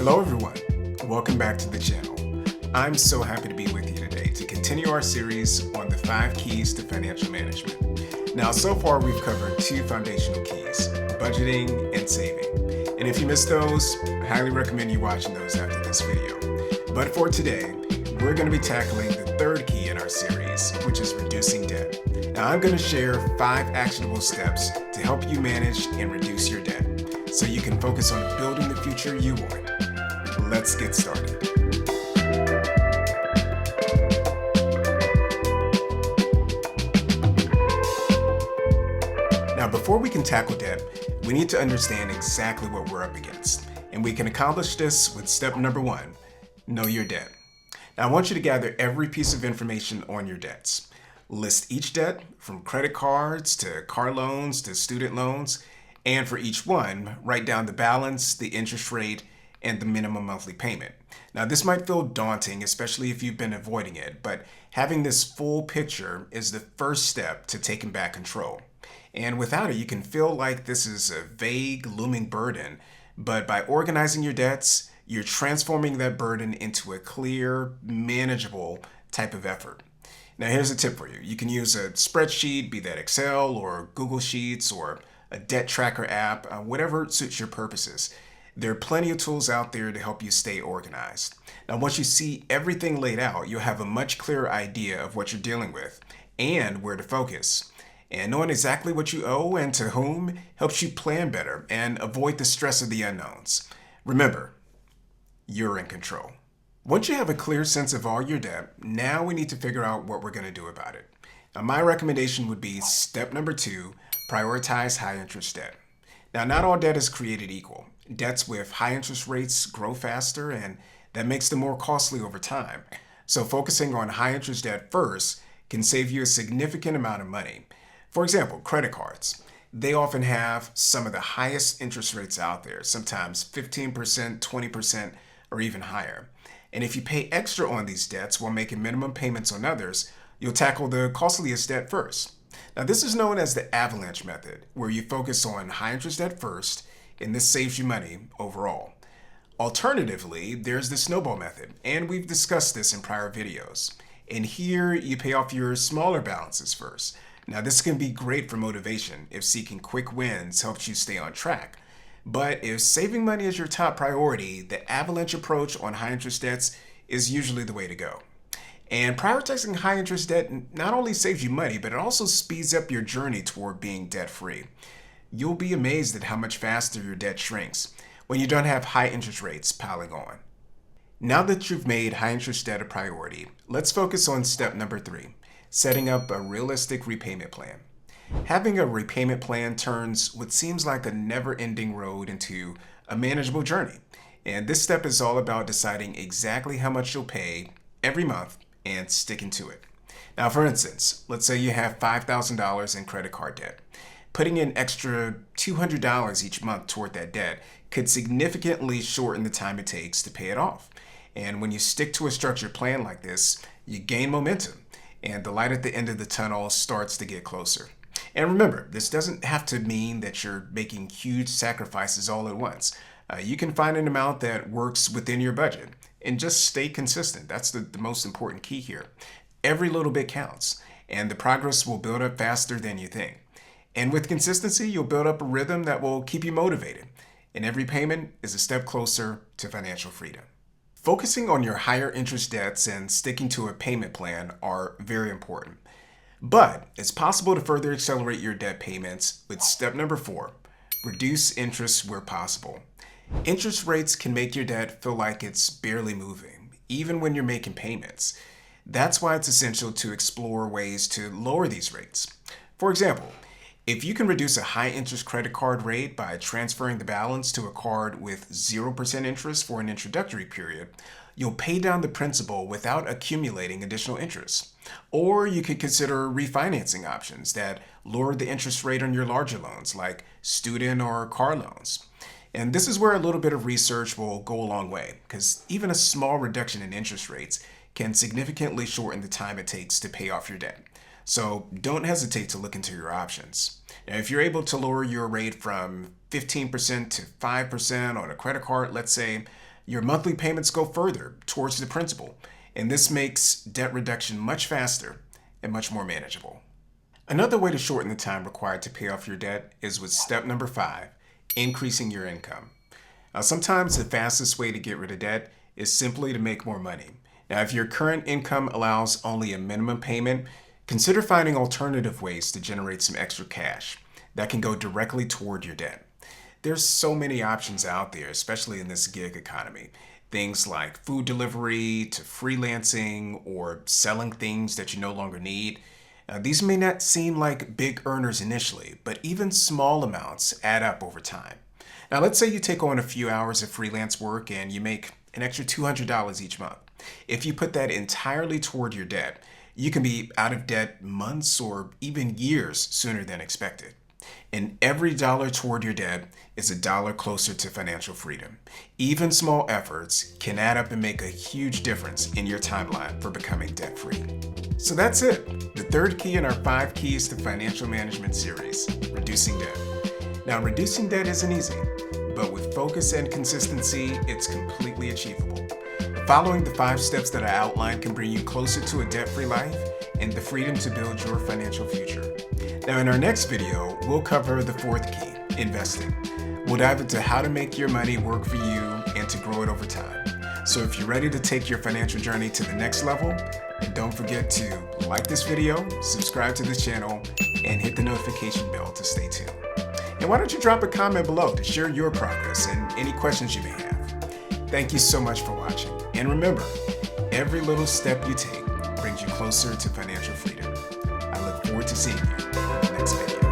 Hello everyone, welcome back to the channel. I'm so happy to be with you today to continue our series on the 5 keys to financial management. Now so far we've covered 2 foundational keys, budgeting and saving. And if you missed those, I highly recommend you watching those after this video. But for today, we're going to be tackling the 3rd key in our series, which is reducing debt. Now I'm going to share 5 actionable steps to help you manage and reduce your debt so you can focus on building the future you want. Let's get started. Now, before we can tackle debt, we need to understand exactly what we're up against. And we can accomplish this with step number 1, know your debt. Now, I want you to gather every piece of information on your debts. List each debt, from credit cards to car loans to student loans, and for each one, write down the balance, the interest rate, and the minimum monthly payment. Now, this might feel daunting, especially if you've been avoiding it, but having this full picture is the first step to taking back control. And without it, you can feel like this is a vague, looming burden, but by organizing your debts, you're transforming that burden into a clear, manageable type of effort. Now, here's a tip for you. You can use a spreadsheet, be that Excel or Google Sheets or a debt tracker app, whatever suits your purposes. There are plenty of tools out there to help you stay organized. Now, once you see everything laid out, you'll have a much clearer idea of what you're dealing with and where to focus. And knowing exactly what you owe and to whom helps you plan better and avoid the stress of the unknowns. Remember, you're in control. Once you have a clear sense of all your debt, now we need to figure out what we're going to do about it. Now, my recommendation would be step number 2, prioritize high interest debt. Now, not all debt is created equal. Debts with high interest rates grow faster, and that makes them more costly over time. So focusing on high interest debt first can save you a significant amount of money. For example, credit cards. They often have some of the highest interest rates out there, sometimes 15%, 20%, or even higher. And if you pay extra on these debts while making minimum payments on others, you'll tackle the costliest debt first. Now, this is known as the avalanche method, where you focus on high interest debt first, and this saves you money overall. Alternatively, there's the snowball method, and we've discussed this in prior videos. And here, you pay off your smaller balances first. Now, this can be great for motivation if seeking quick wins helps you stay on track. But if saving money is your top priority, the avalanche approach on high interest debts is usually the way to go. And prioritizing high interest debt not only saves you money, but it also speeds up your journey toward being debt-free. You'll be amazed at how much faster your debt shrinks when you don't have high interest rates piling on. Now that you've made high interest debt a priority, let's focus on step number 3, setting up a realistic repayment plan. Having a repayment plan turns what seems like a never-ending road into a manageable journey. And this step is all about deciding exactly how much you'll pay every month and sticking to it. Now, for instance, let's say you have $5,000 in credit card debt. Putting in extra $200 each month toward that debt could significantly shorten the time it takes to pay it off. And when you stick to a structured plan like this, you gain momentum, and the light at the end of the tunnel starts to get closer. And remember, this doesn't have to mean that you're making huge sacrifices all at once. You can find an amount that works within your budget and just stay consistent. That's the most important key here. Every little bit counts, and the progress will build up faster than you think. And with consistency, you'll build up a rhythm that will keep you motivated. And every payment is a step closer to financial freedom. Focusing on your higher interest debts and sticking to a payment plan are very important. But it's possible to further accelerate your debt payments with step number 4, reduce interest where possible. Interest rates can make your debt feel like it's barely moving, even when you're making payments. That's why it's essential to explore ways to lower these rates. For example, if you can reduce a high interest credit card rate by transferring the balance to a card with 0% interest for an introductory period, you'll pay down the principal without accumulating additional interest. Or you could consider refinancing options that lower the interest rate on your larger loans, like student or car loans. And this is where a little bit of research will go a long way, because even a small reduction in interest rates can significantly shorten the time it takes to pay off your debt. So don't hesitate to look into your options. Now, if you're able to lower your rate from 15% to 5% on a credit card, let's say, Your monthly payments go further towards the principal, and this makes debt reduction much faster and much more manageable. Another way to shorten the time required to pay off your debt is with step number 5, increasing your income. Now, sometimes the fastest way to get rid of debt is simply to make more money. Now, if your current income allows only a minimum payment, consider finding alternative ways to generate some extra cash that can go directly toward your debt. There's so many options out there, especially in this gig economy. Things like food delivery to freelancing or selling things that you no longer need. These may not seem like big earners initially, but even small amounts add up over time. Now, let's say you take on a few hours of freelance work and you make an extra $200 each month. If you put that entirely toward your debt, you can be out of debt months or even years sooner than expected. And every dollar toward your debt is a dollar closer to financial freedom. Even small efforts can add up and make a huge difference in your timeline for becoming debt-free. So that's it. The third key in our 5 keys to financial management series, reducing debt. Now, reducing debt isn't easy, but with focus and consistency, it's completely achievable. Following the 5 steps that I outlined can bring you closer to a debt-free life and the freedom to build your financial future. Now, in our next video, we'll cover the 4th key, investing. We'll dive into how to make your money work for you and to grow it over time. So if you're ready to take your financial journey to the next level, don't forget to like this video, subscribe to this channel, and hit the notification bell to stay tuned. And why don't you drop a comment below to share your progress and any questions you may have. Thank you so much for watching. And remember, every little step you take brings you closer to financial freedom. I look forward to seeing you in the next video.